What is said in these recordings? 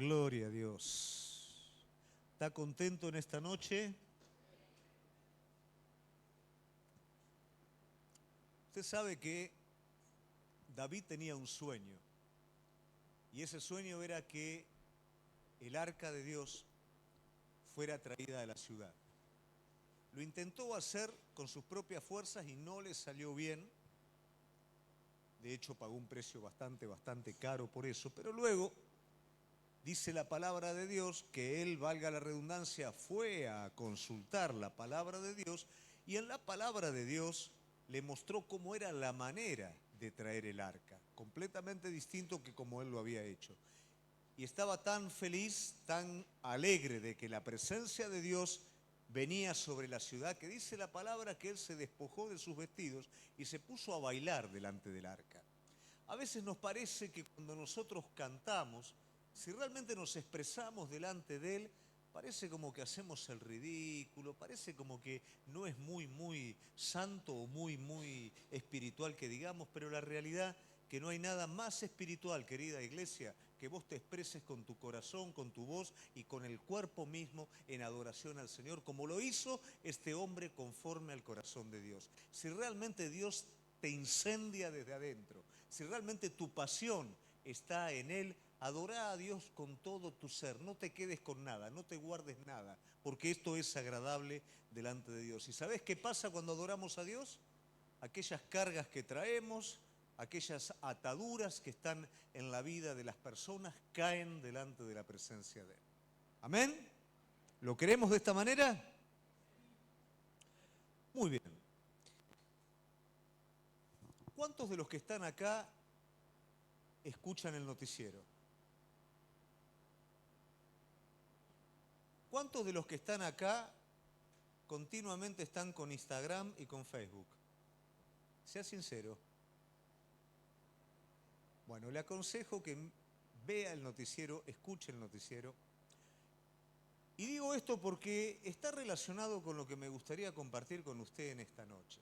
Gloria a Dios. ¿Está contento en esta noche? Usted sabe que David tenía un sueño, y ese sueño era que el arca de Dios fuera traída a la ciudad. Lo intentó hacer con sus propias fuerzas y no le salió bien. De hecho, pagó un precio bastante caro por eso, pero luego dice la palabra de Dios que él, valga la redundancia, fue a consultar la palabra de Dios y en la palabra de Dios le mostró cómo era la manera de traer el arca, completamente distinto que como él lo había hecho. Y estaba tan feliz, tan alegre de que la presencia de Dios venía sobre la ciudad, que dice la palabra que él se despojó de sus vestidos y se puso a bailar delante del arca. A veces nos parece que cuando nosotros cantamos, si realmente nos expresamos delante de Él, parece como que hacemos el ridículo, parece como que no es muy santo o muy espiritual que digamos, pero la realidad que no hay nada más espiritual, querida iglesia, que vos te expreses con tu corazón, con tu voz y con el cuerpo mismo en adoración al Señor, como lo hizo este hombre conforme al corazón de Dios. Si realmente Dios te incendia desde adentro, si realmente tu pasión está en Él, adorá a Dios con todo tu ser, no te quedes con nada, no te guardes nada, porque esto es agradable delante de Dios. ¿Y sabés qué pasa cuando adoramos a Dios? Aquellas cargas que traemos, aquellas ataduras que están en la vida de las personas, caen delante de la presencia de Él. ¿Amén? ¿Lo queremos de esta manera? Muy bien. ¿Cuántos de los que están acá escuchan el noticiero? ¿Cuántos de los que están acá continuamente están con Instagram y con Facebook? Sea sincero. Bueno, le aconsejo que vea el noticiero, escuche el noticiero. Y digo esto porque está relacionado con lo que me gustaría compartir con usted en esta noche.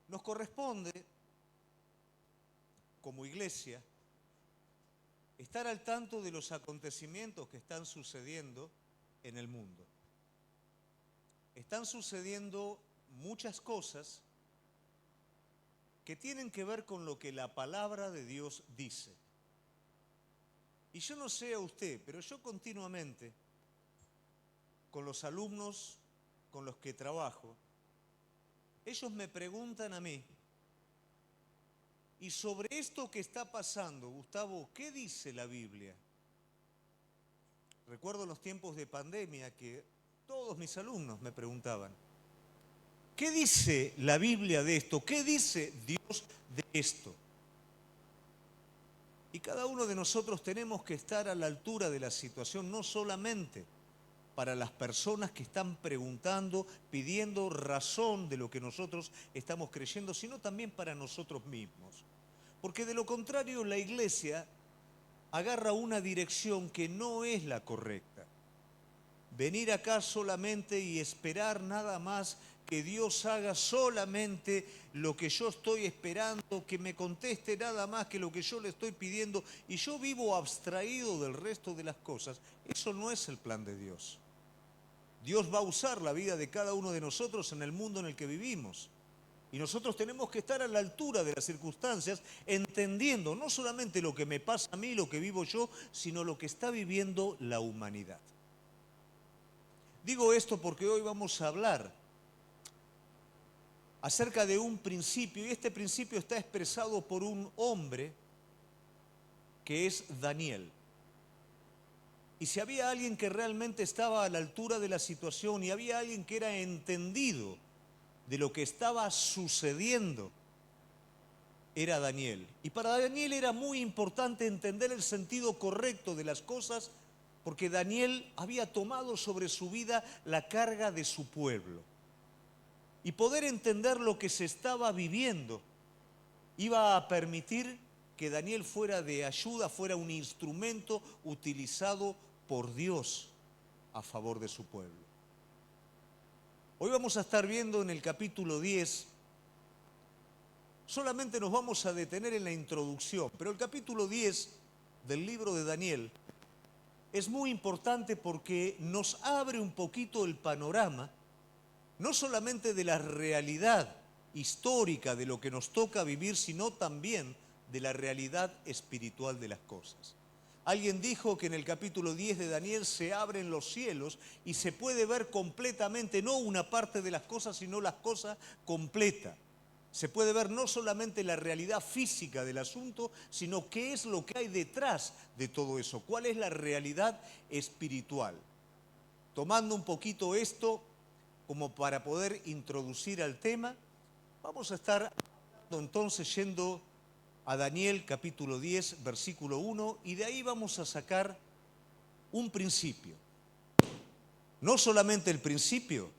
Nos corresponde, como iglesia, estar al tanto de los acontecimientos que están sucediendo en el mundo. Están sucediendo muchas cosas que tienen que ver con lo que la palabra de Dios dice. Y yo no sé a usted, pero yo continuamente, con los alumnos con los que trabajo, ellos me preguntan a mí, y sobre esto que está pasando, Gustavo, ¿qué dice la Biblia? Recuerdo los tiempos de pandemia que todos mis alumnos me preguntaban, ¿qué dice la Biblia de esto? ¿Qué dice Dios de esto? Y cada uno de nosotros tenemos que estar a la altura de la situación, no solamente para las personas que están preguntando, pidiendo razón de lo que nosotros estamos creyendo, sino también para nosotros mismos. Porque de lo contrario, la iglesia agarra una dirección que no es la correcta. Venir acá solamente y esperar nada más que Dios haga solamente lo que yo estoy esperando, que me conteste nada más que lo que yo le estoy pidiendo, y yo vivo abstraído del resto de las cosas, eso no es el plan de Dios. Dios va a usar la vida de cada uno de nosotros en el mundo en el que vivimos. Y nosotros tenemos que estar a la altura de las circunstancias, entendiendo no solamente lo que me pasa a mí, lo que vivo yo, sino lo que está viviendo la humanidad. Digo esto porque hoy vamos a hablar acerca de un principio, y este principio está expresado por un hombre que es Daniel. Y si había alguien que realmente estaba a la altura de la situación y había alguien que era entendido de lo que estaba sucediendo, era Daniel. Y para Daniel era muy importante entender el sentido correcto de las cosas, porque Daniel había tomado sobre su vida la carga de su pueblo. Y poder entender lo que se estaba viviendo iba a permitir que Daniel fuera de ayuda, fuera un instrumento utilizado por Dios a favor de su pueblo. Hoy vamos a estar viendo en el capítulo 10, solamente nos vamos a detener en la introducción, pero el capítulo 10 del libro de Daniel es muy importante porque nos abre un poquito el panorama, no solamente de la realidad histórica de lo que nos toca vivir, sino también de la realidad espiritual de las cosas. Alguien dijo que en el capítulo 10 de Daniel se abren los cielos y se puede ver completamente, no una parte de las cosas, sino las cosas completas. Se puede ver no solamente la realidad física del asunto, sino qué es lo que hay detrás de todo eso, cuál es la realidad espiritual. Tomando un poquito esto como para poder introducir al tema, vamos a estar entonces yendo a Daniel capítulo 10, versículo 1, y de ahí vamos a sacar un principio. No solamente el principio,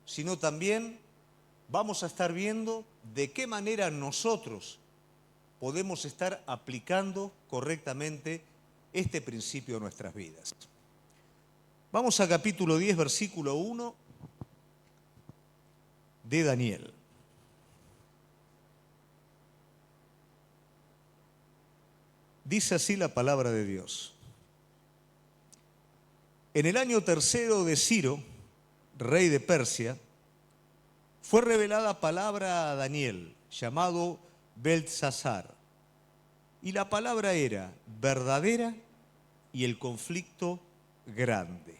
sino también vamos a estar viendo de qué manera nosotros podemos estar aplicando correctamente este principio a nuestras vidas. Vamos a capítulo 10, versículo 1 de Daniel. Dice así la palabra de Dios. En el año tercero de Ciro, rey de Persia, fue revelada palabra a Daniel, llamado Beltsasar. Y la palabra era verdadera y el conflicto grande.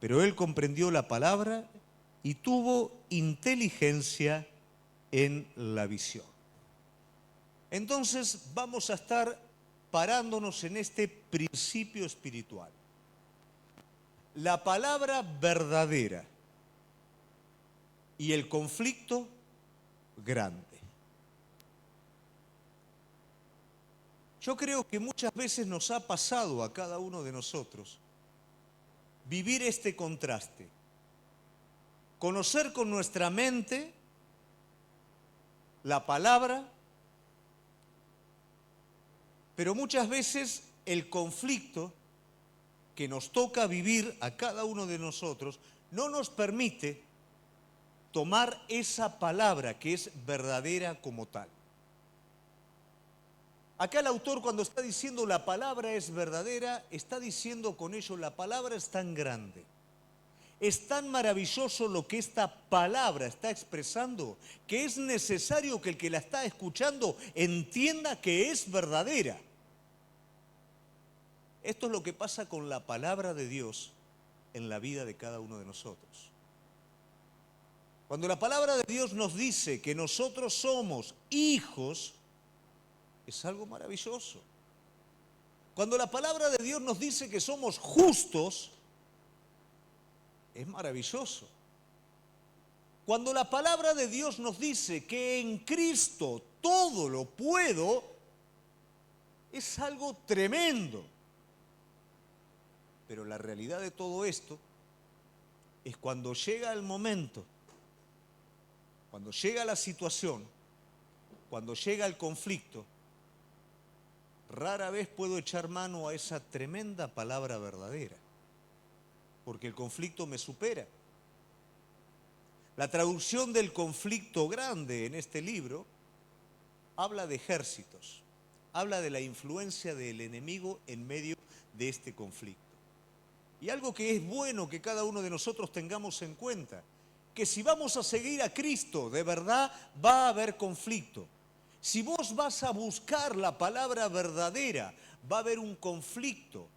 Pero él comprendió la palabra y tuvo inteligencia en la visión. Entonces vamos a estar parándonos en este principio espiritual. La palabra verdadera y el conflicto grande. Yo creo que muchas veces nos ha pasado a cada uno de nosotros vivir este contraste. Conocer con nuestra mente la palabra, pero muchas veces el conflicto que nos toca vivir a cada uno de nosotros no nos permite tomar esa palabra que es verdadera como tal. Acá el autor, cuando está diciendo la palabra es verdadera, está diciendo con ello la palabra es tan grande, es tan maravilloso lo que esta palabra está expresando, que es necesario que el que la está escuchando entienda que es verdadera. Esto es lo que pasa con la palabra de Dios en la vida de cada uno de nosotros. Cuando la palabra de Dios nos dice que nosotros somos hijos, es algo maravilloso. Cuando la palabra de Dios nos dice que somos justos, es maravilloso. Cuando la palabra de Dios nos dice que en Cristo todo lo puedo, es algo tremendo. Pero la realidad de todo esto es cuando llega el momento, cuando llega la situación, cuando llega el conflicto, rara vez puedo echar mano a esa tremenda palabra verdadera, porque el conflicto me supera. La traducción del conflicto grande en este libro habla de ejércitos, habla de la influencia del enemigo en medio de este conflicto. Y algo que es bueno que cada uno de nosotros tengamos en cuenta, que si vamos a seguir a Cristo, de verdad va a haber conflicto. Si vos vas a buscar la palabra verdadera, va a haber un conflicto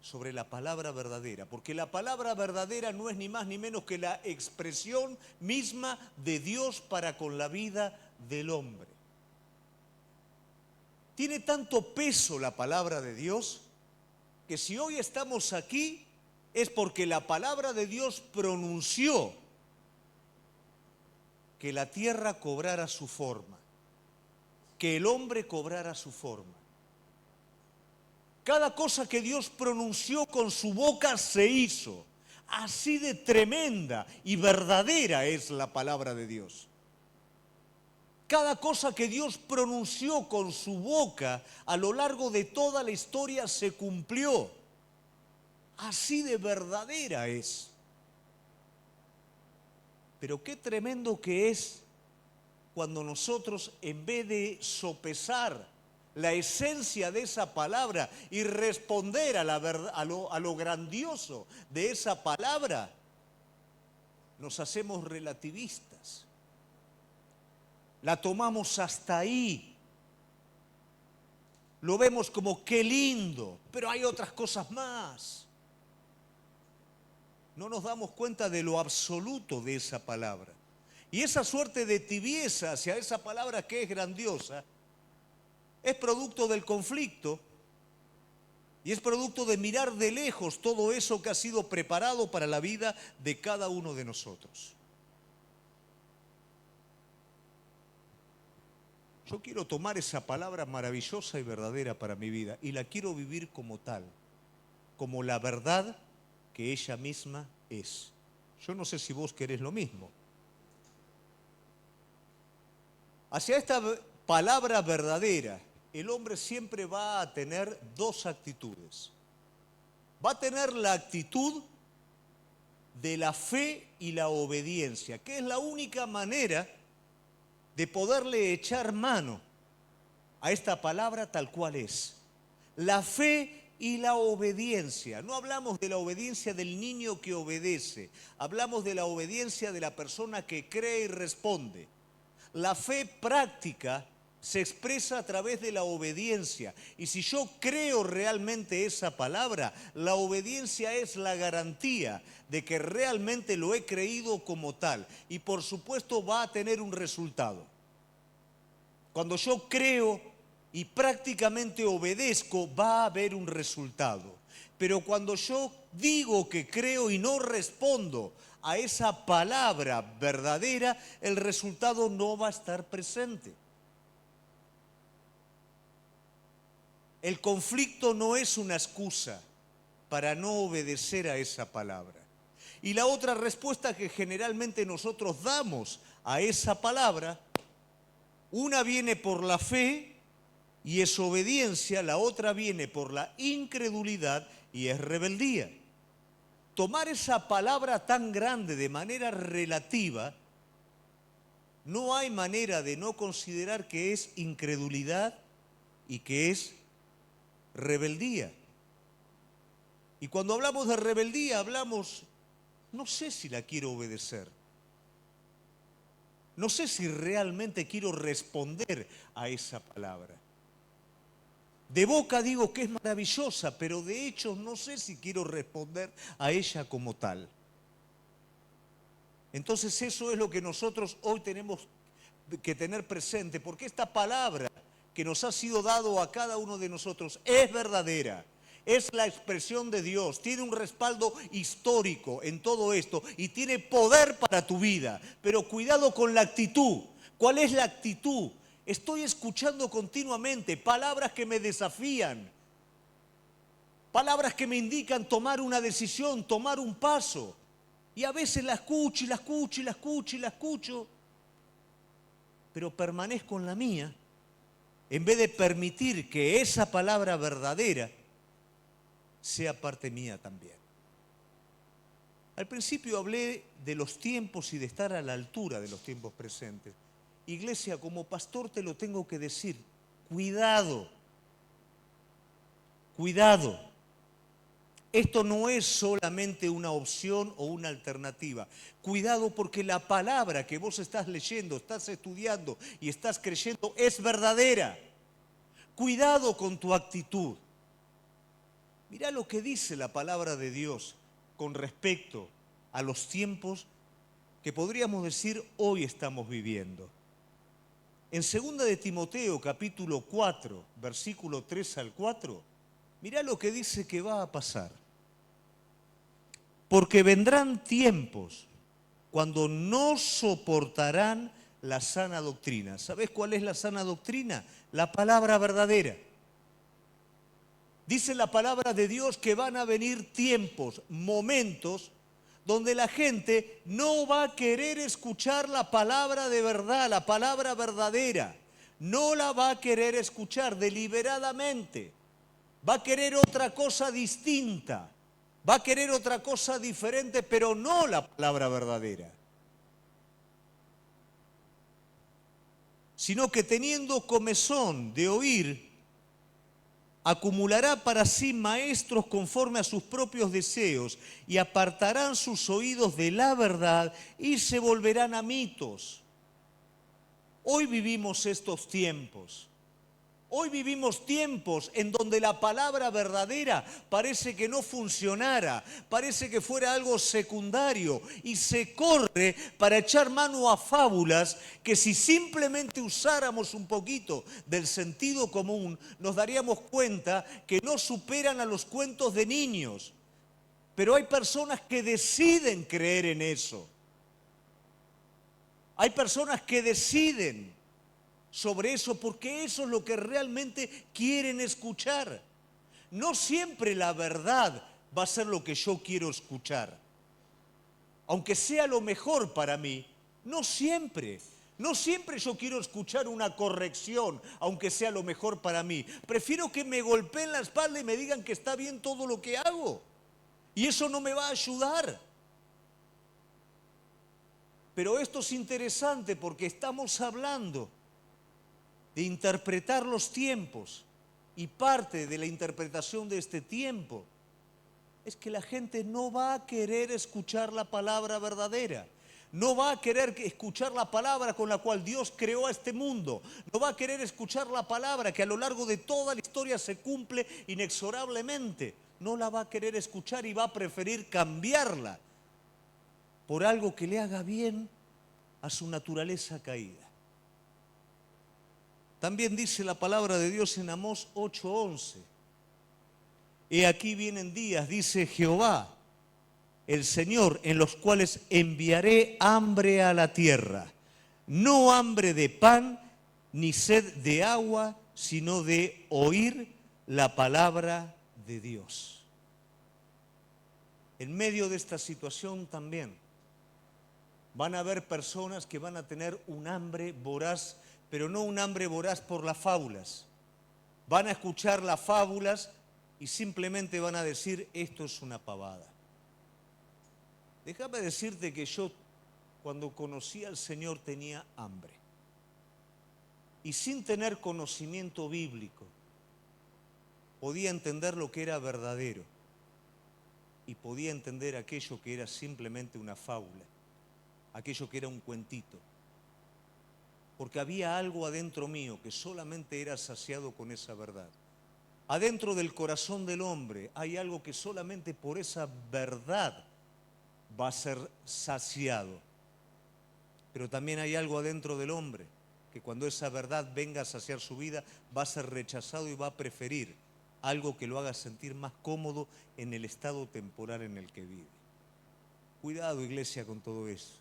sobre la palabra verdadera, porque la palabra verdadera no es ni más ni menos que la expresión misma de Dios para con la vida del hombre. Tiene tanto peso la palabra de Dios que si hoy estamos aquí es porque la palabra de Dios pronunció que la tierra cobrara su forma, que el hombre cobrara su forma. Cada cosa que Dios pronunció con su boca se hizo. Así de tremenda y verdadera es la palabra de Dios. Cada cosa que Dios pronunció con su boca a lo largo de toda la historia se cumplió. Así de verdadera es. Pero qué tremendo que es cuando nosotros, en vez de sopesar la esencia de esa palabra y responder a la verdad, a lo grandioso de esa palabra, nos hacemos relativistas. La tomamos hasta ahí. Lo vemos como qué lindo, pero hay otras cosas más. No nos damos cuenta de lo absoluto de esa palabra. Y esa suerte de tibieza hacia esa palabra que es grandiosa es producto del conflicto y es producto de mirar de lejos todo eso que ha sido preparado para la vida de cada uno de nosotros. Yo quiero tomar esa palabra maravillosa y verdadera para mi vida y la quiero vivir como tal, como la verdad que ella misma es. Yo no sé si vos querés lo mismo. Hacia esta palabra verdadera, el hombre siempre va a tener dos actitudes. Va a tener la actitud de la fe y la obediencia, que es la única manera de poderle echar mano a esta palabra tal cual es. La fe y la obediencia. No hablamos de la obediencia del niño que obedece, hablamos de la obediencia de la persona que cree y responde. La fe práctica se expresa a través de la obediencia. Y si yo creo realmente esa palabra, la obediencia es la garantía de que realmente lo he creído como tal. Y por supuesto va a tener un resultado. Cuando yo creo y prácticamente obedezco, va a haber un resultado. Pero cuando yo digo que creo y no respondo a esa palabra verdadera, el resultado no va a estar presente. El conflicto no es una excusa para no obedecer a esa palabra. Y la otra respuesta que generalmente nosotros damos a esa palabra, una viene por la fe y es obediencia, la otra viene por la incredulidad y es rebeldía. Tomar esa palabra tan grande de manera relativa, no hay manera de no considerar que es incredulidad y que es rebeldía. Y cuando hablamos de rebeldía, hablamos, no sé si la quiero obedecer. No sé si realmente quiero responder a esa palabra. De boca digo que es maravillosa, pero de hecho no sé si quiero responder a ella como tal. Entonces eso es lo que nosotros hoy tenemos que tener presente, porque esta palabra que nos ha sido dado a cada uno de nosotros es verdadera, es la expresión de Dios, tiene un respaldo histórico en todo esto y tiene poder para tu vida, pero cuidado con la actitud. ¿Cuál es la actitud? Estoy escuchando continuamente palabras que me desafían, palabras que me indican tomar una decisión, tomar un paso, y a veces la escucho y la escucho y la escucho y la escucho, pero permanezco en la mía, en vez de permitir que esa palabra verdadera sea parte mía también. Al principio hablé de los tiempos y de estar a la altura de los tiempos presentes. Iglesia, como pastor te lo tengo que decir, cuidado, cuidado. Esto no es solamente una opción o una alternativa. Cuidado porque la palabra que vos estás leyendo, estás estudiando y estás creyendo es verdadera. Cuidado con tu actitud. Mirá lo que dice la palabra de Dios con respecto a los tiempos que podríamos decir hoy estamos viviendo. En 2 de Timoteo capítulo 4, versículo 3 al 4, mirá lo que dice que va a pasar. Porque vendrán tiempos cuando no soportarán la sana doctrina. ¿Sabés cuál es la sana doctrina? La palabra verdadera. Dice la palabra de Dios que van a venir tiempos, momentos, donde la gente no va a querer escuchar la palabra de verdad, la palabra verdadera. No la va a querer escuchar deliberadamente. Va a querer otra cosa distinta. Va a querer otra cosa diferente, pero no la palabra verdadera. Sino que teniendo comezón de oír, acumulará para sí maestros conforme a sus propios deseos y apartarán sus oídos de la verdad y se volverán a mitos. Hoy vivimos estos tiempos. Hoy vivimos tiempos en donde la palabra verdadera parece que no funcionara, parece que fuera algo secundario y se corre para echar mano a fábulas que si simplemente usáramos un poquito del sentido común nos daríamos cuenta que no superan a los cuentos de niños. Pero hay personas que deciden creer en eso. Hay personas que deciden sobre eso porque eso es lo que realmente quieren escuchar. No siempre la verdad va a ser lo que yo quiero escuchar. Aunque sea lo mejor para mí, no siempre. No siempre yo quiero escuchar una corrección, aunque sea lo mejor para mí. Prefiero que me golpeen la espalda y me digan que está bien todo lo que hago. Y eso no me va a ayudar. Pero esto es interesante porque estamos hablando de interpretar los tiempos, y parte de la interpretación de este tiempo es que la gente no va a querer escuchar la palabra verdadera, no va a querer escuchar la palabra con la cual Dios creó a este mundo, no va a querer escuchar la palabra que a lo largo de toda la historia se cumple inexorablemente, no la va a querer escuchar y va a preferir cambiarla por algo que le haga bien a su naturaleza caída. También dice la palabra de Dios en Amós 8:11. He aquí vienen días, dice Jehová, el Señor, en los cuales enviaré hambre a la tierra. No hambre de pan, ni sed de agua, sino de oír la palabra de Dios. En medio de esta situación también van a haber personas que van a tener un hambre voraz, pero no un hambre voraz por las fábulas. Van a escuchar las fábulas y simplemente van a decir, esto es una pavada. Déjame decirte que yo, cuando conocí al Señor, tenía hambre. Y sin tener conocimiento bíblico, podía entender lo que era verdadero. Y podía entender aquello que era simplemente una fábula, aquello que era un cuentito. Porque había algo adentro mío que solamente era saciado con esa verdad. Adentro del corazón del hombre hay algo que solamente por esa verdad va a ser saciado. Pero también hay algo adentro del hombre que cuando esa verdad venga a saciar su vida va a ser rechazado y va a preferir algo que lo haga sentir más cómodo en el estado temporal en el que vive. Cuidado, iglesia, con todo eso.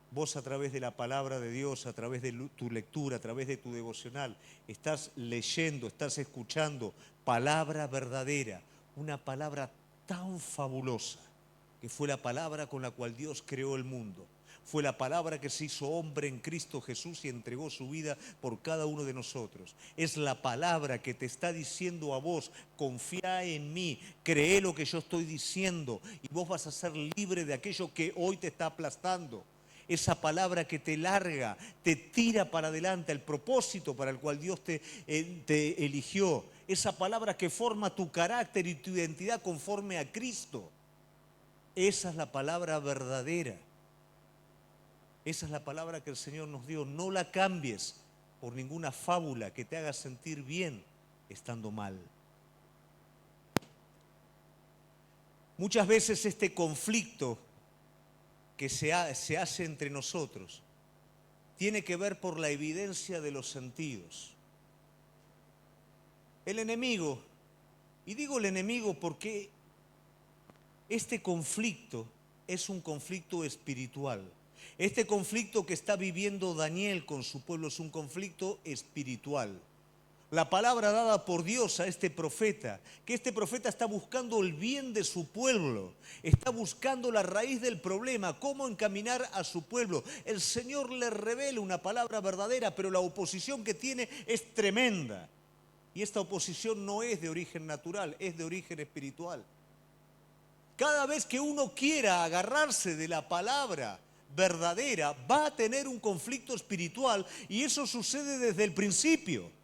Vos, a través de la palabra de Dios, a través de tu lectura, a través de tu devocional, estás leyendo, estás escuchando palabra verdadera, una palabra tan fabulosa que fue la palabra con la cual Dios creó el mundo. Fue la palabra que se hizo hombre en Cristo Jesús y entregó su vida por cada uno de nosotros. Es la palabra que te está diciendo a vos, confía en mí, cree lo que yo estoy diciendo y vos vas a ser libre de aquello que hoy te está aplastando. Esa palabra que te larga, te tira para adelante al propósito para el cual Dios te eligió. Esa palabra que forma tu carácter y tu identidad conforme a Cristo. Esa es la palabra verdadera. Esa es la palabra que el Señor nos dio. No la cambies por ninguna fábula que te haga sentir bien estando mal. Muchas veces este conflicto que se hace entre nosotros tiene que ver por la evidencia de los sentidos. El enemigo, y digo el enemigo porque este conflicto es un conflicto espiritual. Este conflicto que está viviendo Daniel con su pueblo es un conflicto espiritual. La palabra dada por Dios a este profeta, que este profeta está buscando el bien de su pueblo, está buscando la raíz del problema, cómo encaminar a su pueblo. El Señor le revela una palabra verdadera, pero la oposición que tiene es tremenda. Y esta oposición no es de origen natural, es de origen espiritual. Cada vez que uno quiera agarrarse de la palabra verdadera, va a tener un conflicto espiritual y eso sucede desde el principio.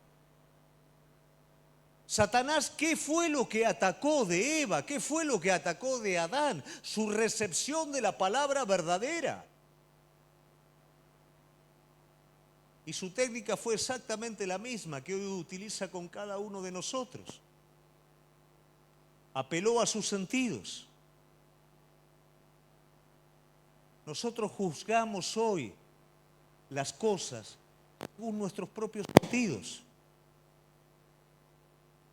Satanás, ¿qué fue lo que atacó de Eva? ¿Qué fue lo que atacó de Adán? Su recepción de la palabra verdadera. Y su técnica fue exactamente la misma que hoy utiliza con cada uno de nosotros. Apeló a sus sentidos. Nosotros juzgamos hoy las cosas según nuestros propios sentidos.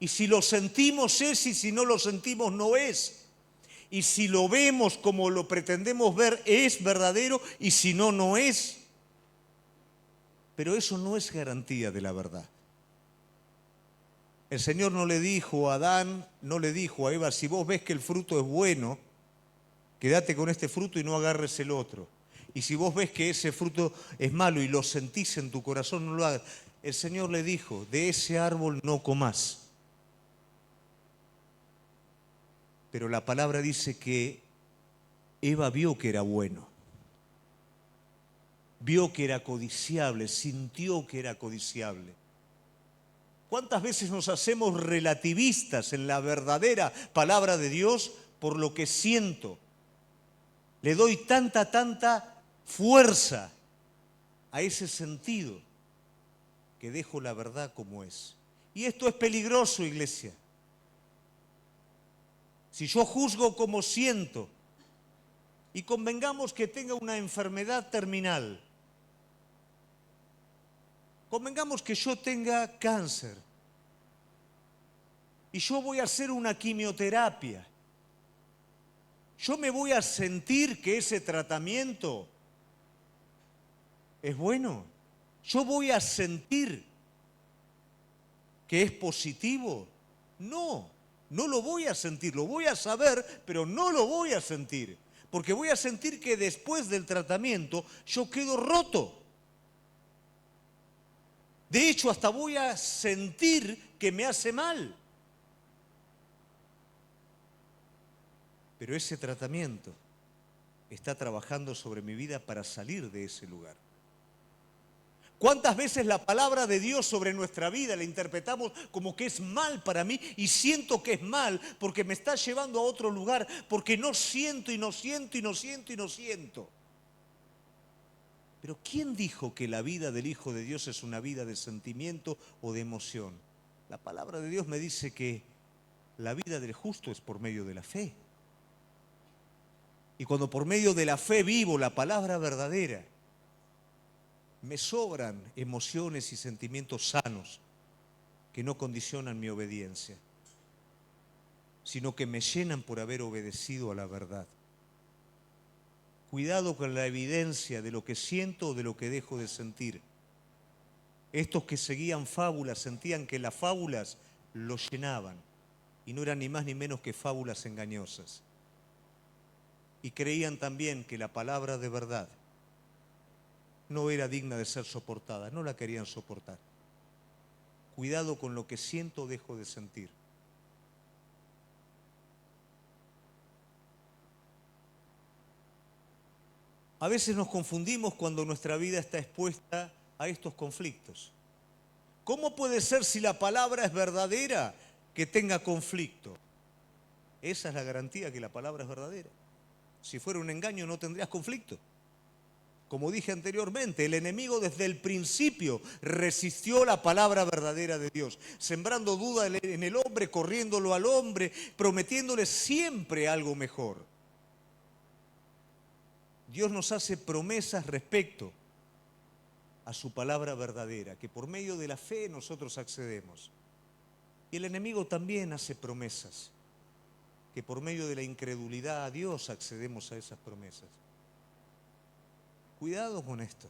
Y si lo sentimos es, y si no lo sentimos no es. Y si lo vemos como lo pretendemos ver es verdadero, y si no, no es. Pero eso no es garantía de la verdad. El Señor no le dijo a Adán, no le dijo a Eva, si vos ves que el fruto es bueno, quédate con este fruto y no agarres el otro. Y si vos ves que ese fruto es malo y lo sentís en tu corazón, no lo hagas. El Señor le dijo, de ese árbol no comás. Pero la palabra dice que Eva vio que era bueno. Vio que era codiciable, sintió que era codiciable. ¿Cuántas veces nos hacemos relativistas en la verdadera palabra de Dios por lo que siento? Le doy tanta fuerza a ese sentido que dejo la verdad como es. Y esto es peligroso, iglesia. Si yo juzgo como siento, y convengamos que tenga una enfermedad terminal, convengamos que yo tenga cáncer, y yo voy a hacer una quimioterapia, yo me voy a sentir que ese tratamiento es bueno, yo voy a sentir que es positivo. No lo voy a sentir, lo voy a saber, pero no lo voy a sentir. Porque voy a sentir que después del tratamiento yo quedo roto. De hecho, hasta voy a sentir que me hace mal. Pero ese tratamiento está trabajando sobre mi vida para salir de ese lugar. ¿Cuántas veces la palabra de Dios sobre nuestra vida la interpretamos como que es mal para mí y siento que es mal porque me está llevando a otro lugar, porque no siento y no siento y no siento y no siento? Pero ¿quién dijo que la vida del Hijo de Dios es una vida de sentimiento o de emoción? La palabra de Dios me dice que la vida del justo es por medio de la fe. Y cuando por medio de la fe vivo la palabra verdadera, me sobran emociones y sentimientos sanos que no condicionan mi obediencia, sino que me llenan por haber obedecido a la verdad. Cuidado con la evidencia de lo que siento o de lo que dejo de sentir. Estos que seguían fábulas sentían que las fábulas los llenaban y no eran ni más ni menos que fábulas engañosas. Y creían también que la palabra de verdad no era digna de ser soportada, no la querían soportar. Cuidado con lo que siento o dejo de sentir. A veces nos confundimos cuando nuestra vida está expuesta a estos conflictos. ¿Cómo puede ser, si la palabra es verdadera, que tenga conflicto? Esa es la garantía, que la palabra es verdadera. Si fuera un engaño no tendrías conflicto. Como dije anteriormente, el enemigo desde el principio resistió la palabra verdadera de Dios, sembrando duda en el hombre, corriéndolo al hombre, prometiéndole siempre algo mejor. Dios nos hace promesas respecto a su palabra verdadera, que por medio de la fe nosotros accedemos. Y el enemigo también hace promesas, que por medio de la incredulidad a Dios accedemos a esas promesas. Cuidado con esto.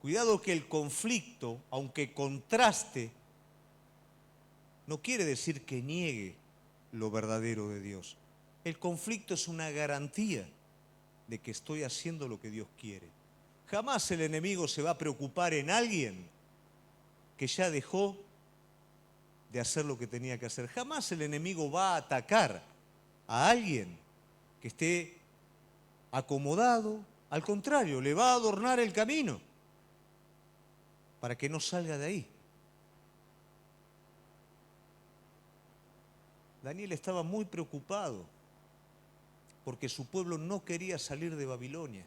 Cuidado que el conflicto, aunque contraste, no quiere decir que niegue lo verdadero de Dios. El conflicto es una garantía de que estoy haciendo lo que Dios quiere. Jamás el enemigo se va a preocupar en alguien que ya dejó de hacer lo que tenía que hacer. Jamás el enemigo va a atacar a alguien que esté acomodado. Al contrario, le va a adornar el camino para que no salga de ahí. Daniel estaba muy preocupado porque su pueblo no quería salir de Babilonia.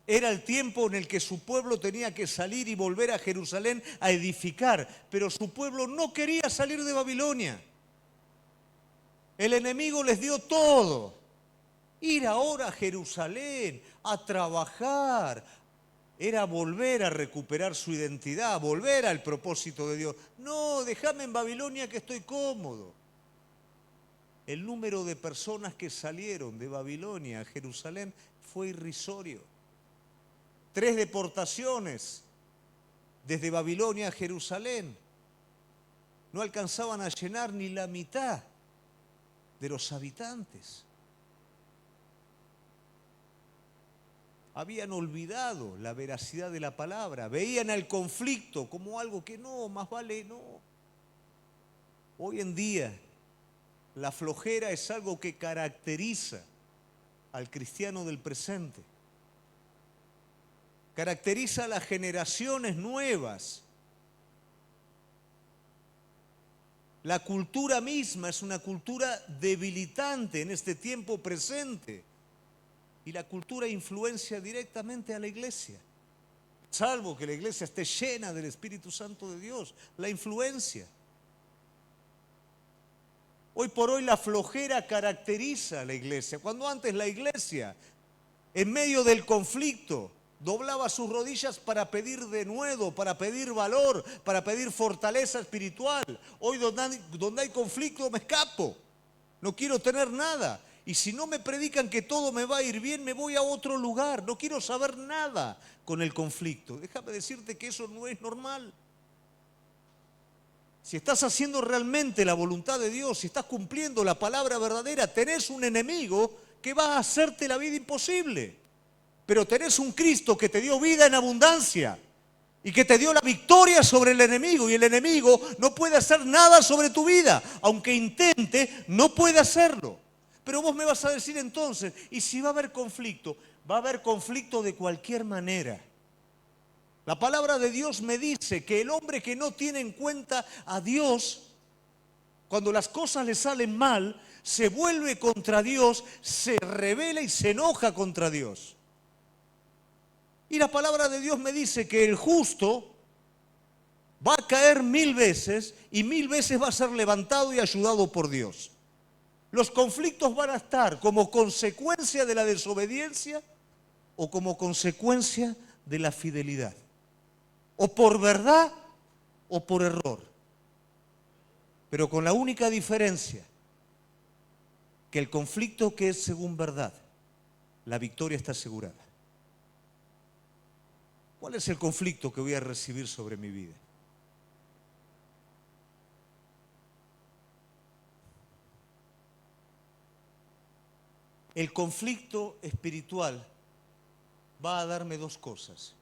Era el tiempo en el que su pueblo tenía que salir y volver a Jerusalén a edificar, pero su pueblo no quería salir de Babilonia. El enemigo les dio todo. Ir ahora a Jerusalén, a trabajar, era volver a recuperar su identidad, volver al propósito de Dios. No, déjame en Babilonia que estoy cómodo. El número de personas que salieron de Babilonia a Jerusalén fue irrisorio. 3 deportaciones desde Babilonia a Jerusalén. No alcanzaban a llenar ni la mitad de los habitantes. Habían olvidado la veracidad de la palabra, veían el conflicto como algo que no, más vale no. Hoy en día la flojera es algo que caracteriza al cristiano del presente. Caracteriza a las generaciones nuevas. La cultura misma es una cultura debilitante en este tiempo presente. Y la cultura influencia directamente a la iglesia. Salvo que la iglesia esté llena del Espíritu Santo de Dios, la influencia. Hoy por hoy la flojera caracteriza a la iglesia. Cuando antes la iglesia, en medio del conflicto, doblaba sus rodillas para pedir denuedo, para pedir valor, para pedir fortaleza espiritual. Hoy donde hay conflicto me escapo, no quiero tener nada. Y si no me predican que todo me va a ir bien, me voy a otro lugar. No quiero saber nada con el conflicto. Déjame decirte que eso no es normal. Si estás haciendo realmente la voluntad de Dios, si estás cumpliendo la palabra verdadera, tenés un enemigo que va a hacerte la vida imposible. Pero tenés un Cristo que te dio vida en abundancia y que te dio la victoria sobre el enemigo. Y el enemigo no puede hacer nada sobre tu vida. Aunque intente, no puede hacerlo. Pero vos me vas a decir entonces, ¿y si va a haber conflicto? Va a haber conflicto de cualquier manera. La palabra de Dios me dice que el hombre que no tiene en cuenta a Dios, cuando las cosas le salen mal, se vuelve contra Dios, se rebela y se enoja contra Dios. Y la palabra de Dios me dice que el justo va a caer 1000 veces y 1000 veces va a ser levantado y ayudado por Dios. Los conflictos van a estar como consecuencia de la desobediencia o como consecuencia de la fidelidad. O por verdad o por error. Pero con la única diferencia que el conflicto que es según verdad, la victoria está asegurada. ¿Cuál es el conflicto que voy a recibir sobre mi vida? El conflicto espiritual va a darme 2 cosas.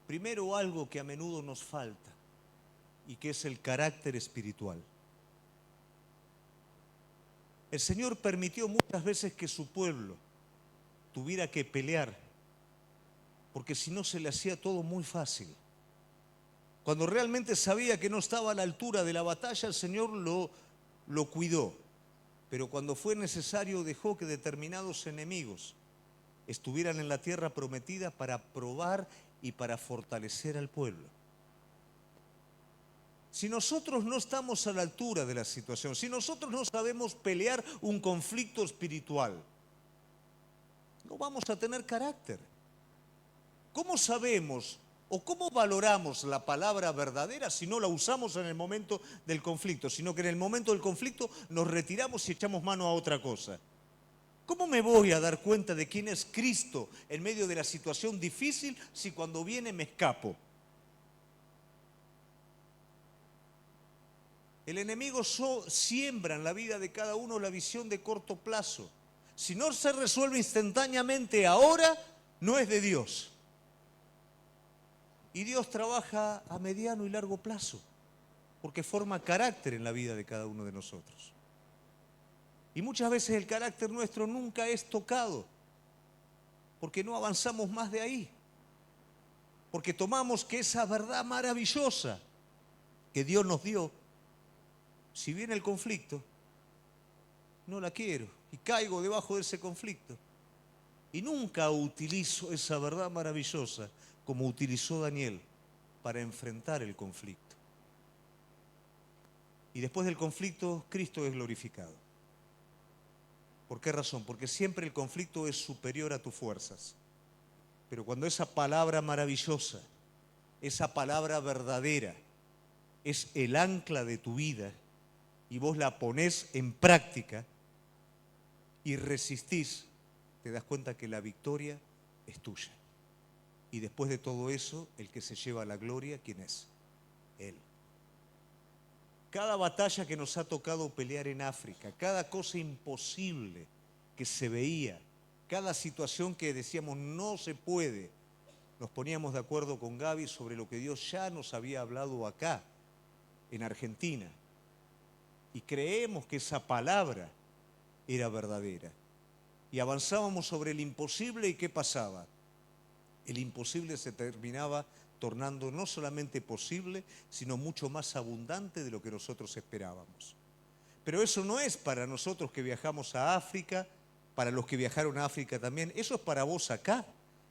Primero, algo que a menudo nos falta y que es el carácter espiritual. El Señor permitió muchas veces que su pueblo tuviera que pelear, porque si no se le hacía todo muy fácil. Cuando realmente sabía que no estaba a la altura de la batalla, el Señor lo cuidó. Pero cuando fue necesario dejó que determinados enemigos estuvieran en la tierra prometida para probar y para fortalecer al pueblo. Si nosotros no estamos a la altura de la situación, si nosotros no sabemos pelear un conflicto espiritual, no vamos a tener carácter. ¿Cómo sabemos o cómo valoramos la palabra verdadera si no la usamos en el momento del conflicto, sino que en el momento del conflicto nos retiramos y echamos mano a otra cosa? ¿Cómo me voy a dar cuenta de quién es Cristo en medio de la situación difícil si cuando viene me escapo? El enemigo siembra en la vida de cada uno la visión de corto plazo. Si no se resuelve instantáneamente ahora, no es de Dios. Y Dios trabaja a mediano y largo plazo, porque forma carácter en la vida de cada uno de nosotros. Y muchas veces el carácter nuestro nunca es tocado, porque no avanzamos más de ahí. Porque tomamos que esa verdad maravillosa que Dios nos dio si viene el conflicto, no la quiero y caigo debajo de ese conflicto. Y nunca utilizo esa verdad maravillosa como utilizó Daniel para enfrentar el conflicto. Y después del conflicto, Cristo es glorificado. ¿Por qué razón? Porque siempre el conflicto es superior a tus fuerzas. Pero cuando esa palabra maravillosa, esa palabra verdadera, es el ancla de tu vida y vos la ponés en práctica y resistís, te das cuenta que la victoria es tuya. Y después de todo eso, el que se lleva la gloria, ¿quién es? Él. Cada batalla que nos ha tocado pelear en África, cada cosa imposible que se veía, cada situación que decíamos no se puede, nos poníamos de acuerdo con Gaby sobre lo que Dios ya nos había hablado acá, en Argentina. Y creemos que esa palabra era verdadera. Y avanzábamos sobre el imposible y ¿qué pasaba? El imposible se terminaba tornando no solamente posible, sino mucho más abundante de lo que nosotros esperábamos. Pero eso no es para nosotros que viajamos a África, para los que viajaron a África también, eso es para vos acá,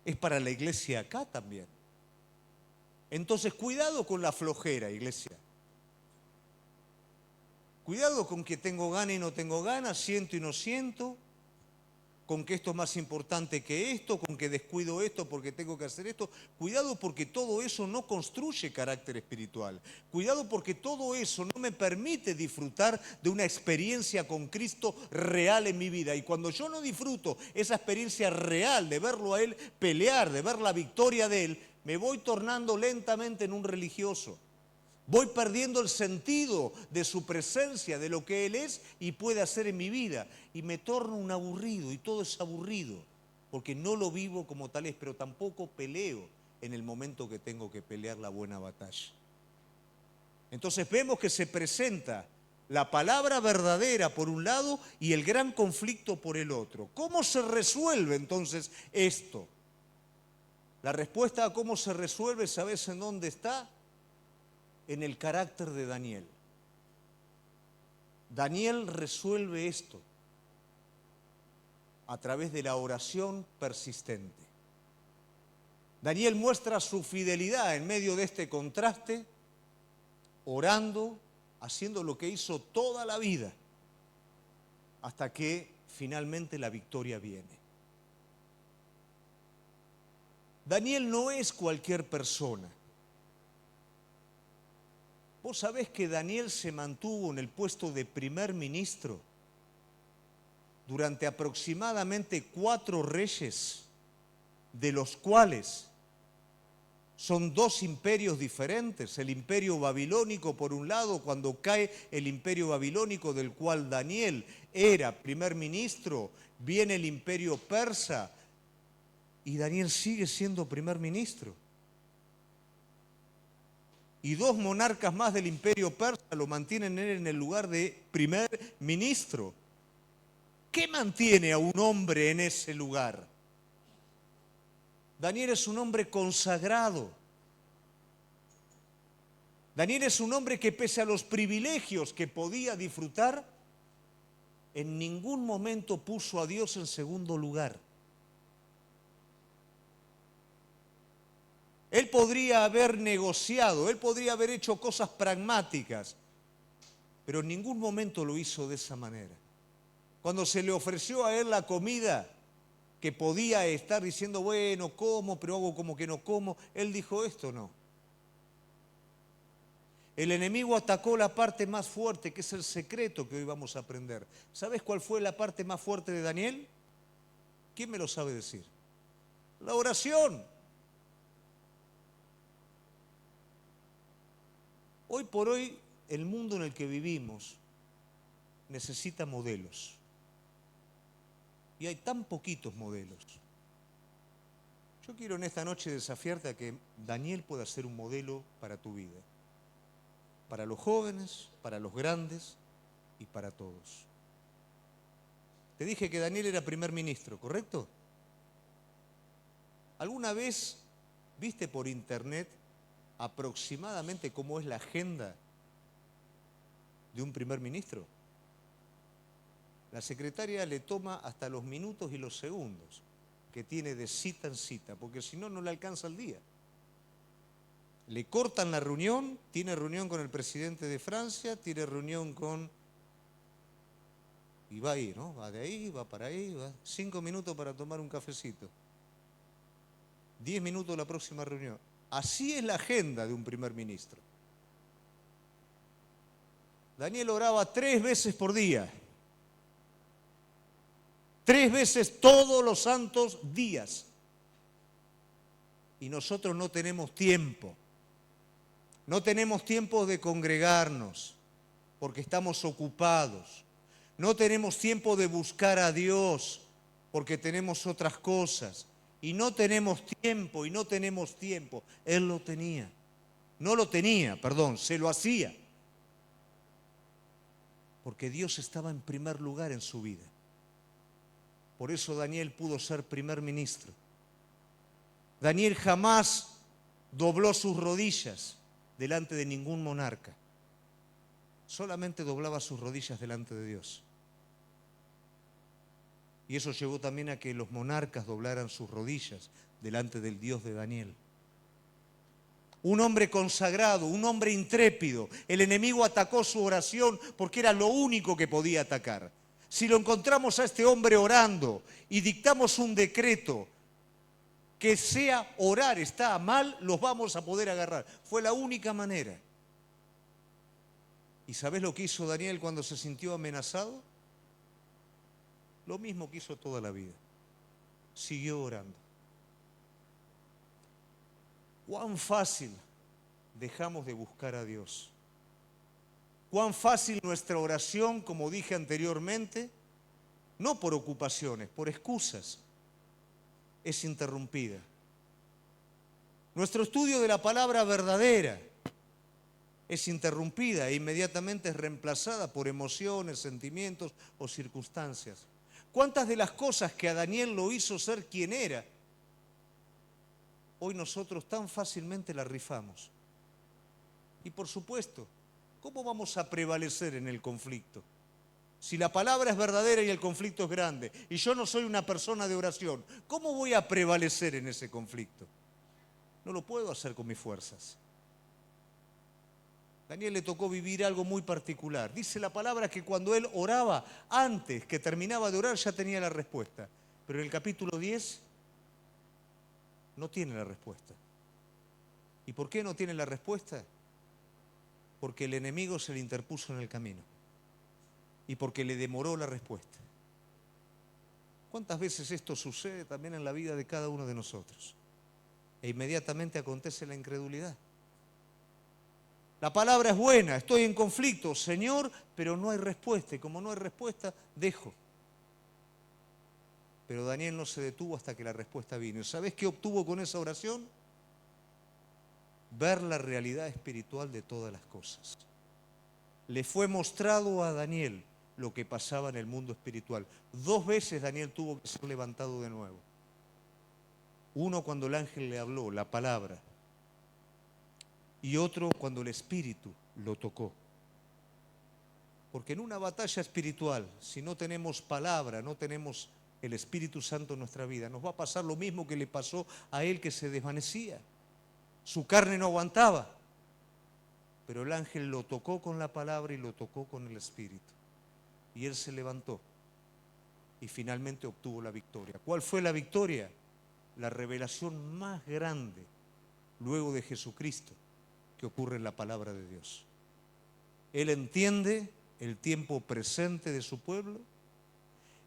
es para la iglesia acá también. Entonces, cuidado con la flojera, iglesia. Cuidado con que tengo ganas y no tengo ganas, siento y no siento, con que esto es más importante que esto, con que descuido esto porque tengo que hacer esto. Cuidado porque todo eso no construye carácter espiritual. Cuidado porque todo eso no me permite disfrutar de una experiencia con Cristo real en mi vida. Y cuando yo no disfruto esa experiencia real de verlo a Él pelear, de ver la victoria de Él, me voy tornando lentamente en un religioso. Voy perdiendo el sentido de su presencia, de lo que Él es y puede hacer en mi vida. Y me torno un aburrido, y todo es aburrido, porque no lo vivo como tal es, pero tampoco peleo en el momento que tengo que pelear la buena batalla. Entonces vemos que se presenta la palabra verdadera por un lado y el gran conflicto por el otro. ¿Cómo se resuelve entonces esto? La respuesta a cómo se resuelve, ¿sabes en dónde está? En el carácter de Daniel. Daniel resuelve esto a través de la oración persistente. Daniel muestra su fidelidad en medio de este contraste, orando, haciendo lo que hizo toda la vida, hasta que finalmente la victoria viene. Daniel no es cualquier persona. ¿Vos sabés que Daniel se mantuvo en el puesto de primer ministro durante aproximadamente 4 reyes, de los cuales son 2 imperios diferentes? El imperio babilónico por un lado, cuando cae el imperio babilónico del cual Daniel era primer ministro, viene el imperio persa y Daniel sigue siendo primer ministro. Y 2 monarcas más del imperio persa lo mantienen él en el lugar de primer ministro. ¿Qué mantiene a un hombre en ese lugar? Daniel es un hombre consagrado. Daniel es un hombre que pese a los privilegios que podía disfrutar, en ningún momento puso a Dios en segundo lugar. Él podría haber negociado, él podría haber hecho cosas pragmáticas, pero en ningún momento lo hizo de esa manera. Cuando se le ofreció a él la comida, que podía estar diciendo, bueno, como, pero hago como que no como, él dijo, esto no. El enemigo atacó la parte más fuerte, que es el secreto que hoy vamos a aprender. ¿Sabes cuál fue la parte más fuerte de Daniel? ¿Quién me lo sabe decir? La oración. Hoy por hoy, el mundo en el que vivimos necesita modelos. Y hay tan poquitos modelos. Yo quiero en esta noche desafiarte a que Daniel pueda ser un modelo para tu vida. Para los jóvenes, para los grandes y para todos. Te dije que Daniel era primer ministro, ¿correcto? ¿Alguna vez viste por internet aproximadamente cómo es la agenda de un primer ministro? La secretaria le toma hasta los minutos y los segundos que tiene de cita en cita, porque si no, no le alcanza el día. Le cortan la reunión, tiene reunión con el presidente de Francia, tiene reunión con... Y va ahí, ¿no? Va de ahí, va para ahí, va 5 minutos para tomar un cafecito. 10 minutos la próxima reunión. Así es la agenda de un primer ministro. Daniel oraba 3 veces por día. 3 veces todos los santos días. Y nosotros no tenemos tiempo. No tenemos tiempo de congregarnos porque estamos ocupados. No tenemos tiempo de buscar a Dios porque tenemos otras cosas. Y no tenemos tiempo, y no tenemos tiempo. Él lo tenía. No lo tenía, perdón, se lo hacía. Porque Dios estaba en primer lugar en su vida. Por eso Daniel pudo ser primer ministro. Daniel jamás dobló sus rodillas delante de ningún monarca. Solamente doblaba sus rodillas delante de Dios. Y eso llevó también a que los monarcas doblaran sus rodillas delante del Dios de Daniel. Un hombre consagrado, un hombre intrépido. El enemigo atacó su oración porque era lo único que podía atacar. Si lo encontramos a este hombre orando y dictamos un decreto que sea orar está mal, los vamos a poder agarrar. Fue la única manera. ¿Y sabés lo que hizo Daniel cuando se sintió amenazado? Lo mismo que hizo toda la vida. Siguió orando. Cuán fácil dejamos de buscar a Dios. Cuán fácil nuestra oración, como dije anteriormente, no por ocupaciones, por excusas, es interrumpida. Nuestro estudio de la palabra verdadera es interrumpida e inmediatamente es reemplazada por emociones, sentimientos o circunstancias. ¿Cuántas de las cosas que a Daniel lo hizo ser quien era, hoy nosotros tan fácilmente las rifamos? Y por supuesto, ¿cómo vamos a prevalecer en el conflicto? Si la palabra es verdadera y el conflicto es grande, y yo no soy una persona de oración, ¿cómo voy a prevalecer en ese conflicto? No lo puedo hacer con mis fuerzas. A Daniel le tocó vivir algo muy particular. Dice la palabra que cuando él oraba, antes que terminaba de orar, ya tenía la respuesta. Pero en el capítulo 10 no tiene la respuesta. ¿Y por qué no tiene la respuesta? Porque el enemigo se le interpuso en el camino. Y porque le demoró la respuesta. ¿Cuántas veces esto sucede también en la vida de cada uno de nosotros? E inmediatamente acontece la incredulidad. La palabra es buena, estoy en conflicto, Señor, pero no hay respuesta. Y como no hay respuesta, dejo. Pero Daniel no se detuvo hasta que la respuesta vino. ¿Sabés qué obtuvo con esa oración? Ver la realidad espiritual de todas las cosas. Le fue mostrado a Daniel lo que pasaba en el mundo espiritual. 2 veces Daniel tuvo que ser levantado de nuevo. Uno cuando el ángel le habló, la palabra. Y otro cuando el Espíritu lo tocó. Porque en una batalla espiritual, si no tenemos palabra, no tenemos el Espíritu Santo en nuestra vida, nos va a pasar lo mismo que le pasó a él, que se desvanecía. Su carne no aguantaba. Pero el ángel lo tocó con la palabra y lo tocó con el Espíritu. Y él se levantó y finalmente obtuvo la victoria. ¿Cuál fue la victoria? La revelación más grande luego de Jesucristo que ocurre en la palabra de Dios. Él entiende el tiempo presente de su pueblo.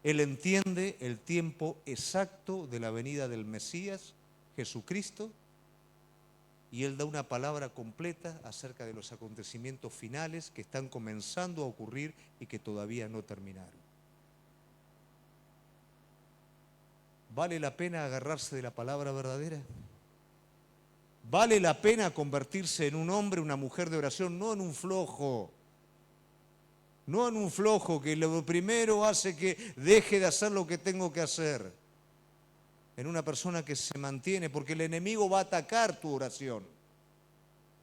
Él entiende el tiempo exacto de la venida del Mesías, Jesucristo. Y Él da una palabra completa acerca de los acontecimientos finales que están comenzando a ocurrir y que todavía no terminaron. ¿Vale la pena agarrarse de la palabra verdadera? ¿Vale la pena convertirse en un hombre, una mujer de oración? No en un flojo. No en un flojo que lo primero hace que deje de hacer lo que tengo que hacer. En una persona que se mantiene, porque el enemigo va a atacar tu oración.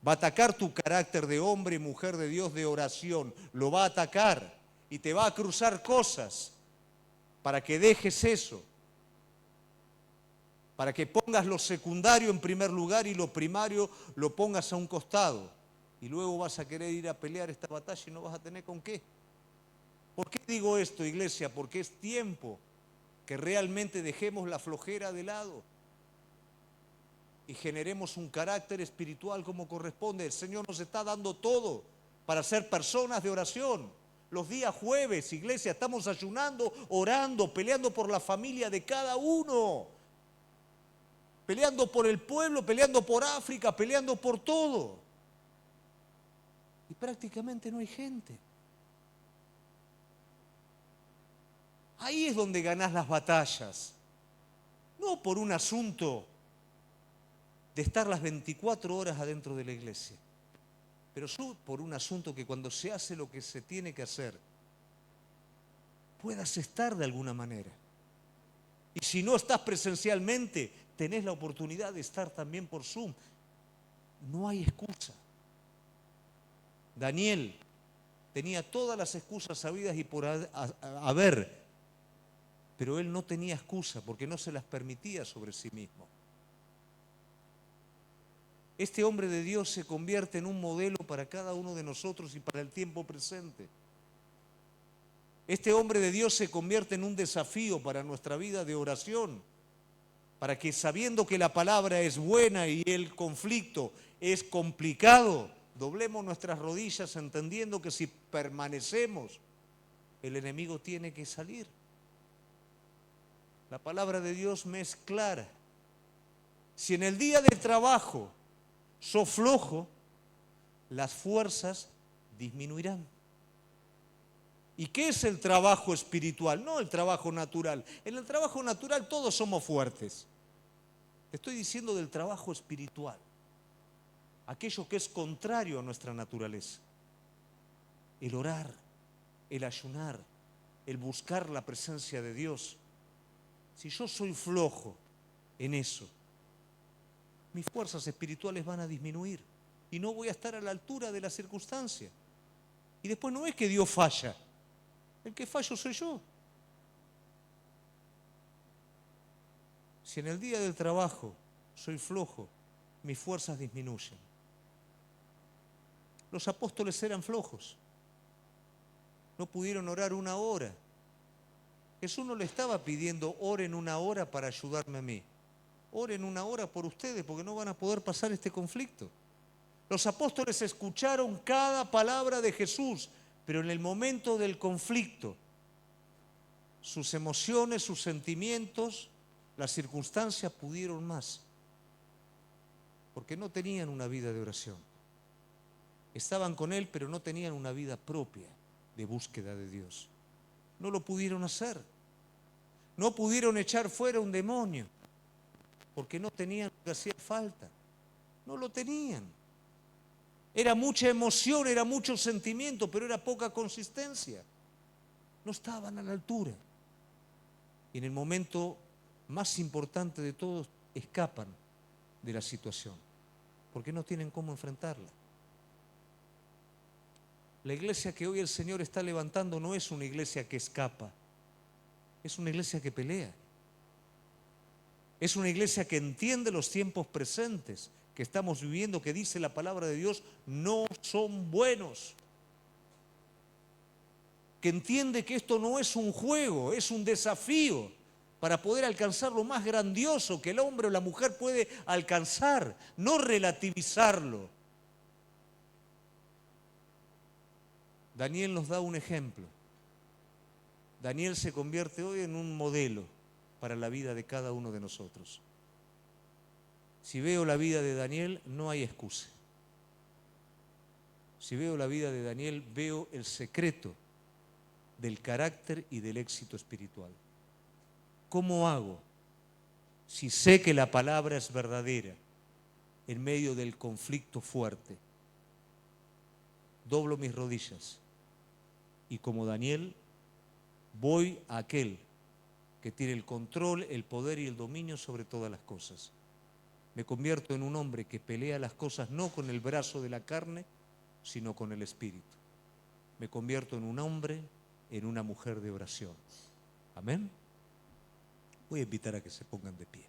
Va a atacar tu carácter de hombre y mujer de Dios de oración. Lo va a atacar y te va a cruzar cosas para que dejes eso. Para que pongas lo secundario en primer lugar y lo primario lo pongas a un costado. Y luego vas a querer ir a pelear esta batalla y no vas a tener con qué. ¿Por qué digo esto, iglesia? Porque es tiempo que realmente dejemos la flojera de lado y generemos un carácter espiritual como corresponde. El Señor nos está dando todo para ser personas de oración. Los días jueves, iglesia, estamos ayunando, orando, peleando por la familia de cada uno, peleando por el pueblo, peleando por África, peleando por todo. Y prácticamente no hay gente. Ahí es donde ganás las batallas. No por un asunto de estar las 24 horas adentro de la iglesia, pero por un asunto que cuando se hace lo que se tiene que hacer, puedas estar de alguna manera. Y si no estás presencialmente, tenés la oportunidad de estar también por Zoom. No hay excusa. Daniel tenía todas las excusas habidas y por haber, pero él no tenía excusa porque no se las permitía sobre sí mismo. Este hombre de Dios se convierte en un modelo para cada uno de nosotros y para el tiempo presente. Este hombre de Dios se convierte en un desafío para nuestra vida de oración, para que sabiendo que la palabra es buena y el conflicto es complicado, doblemos nuestras rodillas entendiendo que si permanecemos, el enemigo tiene que salir. La palabra de Dios me es clara. Si en el día del trabajo sos flojo, las fuerzas disminuirán. ¿Y qué es el trabajo espiritual? No el trabajo natural. En el trabajo natural todos somos fuertes. Te estoy diciendo del trabajo espiritual, aquello que es contrario a nuestra naturaleza. El orar, el ayunar, el buscar la presencia de Dios. Si yo soy flojo en eso, mis fuerzas espirituales van a disminuir y no voy a estar a la altura de la circunstancia. Y después no es que Dios falla, el que fallo soy yo. Si en el día del trabajo soy flojo, mis fuerzas disminuyen. Los apóstoles eran flojos, no pudieron orar una hora. Jesús no le estaba pidiendo oren una hora para ayudarme a mí. Oren una hora por ustedes porque no van a poder pasar este conflicto. Los apóstoles escucharon cada palabra de Jesús, pero en el momento del conflicto, sus emociones, sus sentimientos, las circunstancias pudieron más, porque no tenían una vida de oración. Estaban con Él, pero no tenían una vida propia de búsqueda de Dios. No lo pudieron hacer. No pudieron echar fuera un demonio, porque no tenían lo que hacía falta. No lo tenían. Era mucha emoción, era mucho sentimiento, pero era poca consistencia. No estaban a la altura. Y en el momento más importante de todos, escapan de la situación, porque no tienen cómo enfrentarla. La iglesia que hoy el Señor está levantando no es una iglesia que escapa, es una iglesia que pelea. Es una iglesia que entiende los tiempos presentes que estamos viviendo, que dice la palabra de Dios, no son buenos. Que entiende que esto no es un juego, es un desafío para poder alcanzar lo más grandioso que el hombre o la mujer puede alcanzar, no relativizarlo. Daniel nos da un ejemplo. Daniel se convierte hoy en un modelo para la vida de cada uno de nosotros. Si veo la vida de Daniel, no hay excusa. Si veo la vida de Daniel, veo el secreto del carácter y del éxito espiritual. ¿Cómo hago? Si sé que la palabra es verdadera en medio del conflicto fuerte, doblo mis rodillas y como Daniel voy a aquel que tiene el control, el poder y el dominio sobre todas las cosas. Me convierto en un hombre que pelea las cosas no con el brazo de la carne, sino con el Espíritu. Me convierto en un hombre, en una mujer de oración. Amén. Voy a invitar a que se pongan de pie.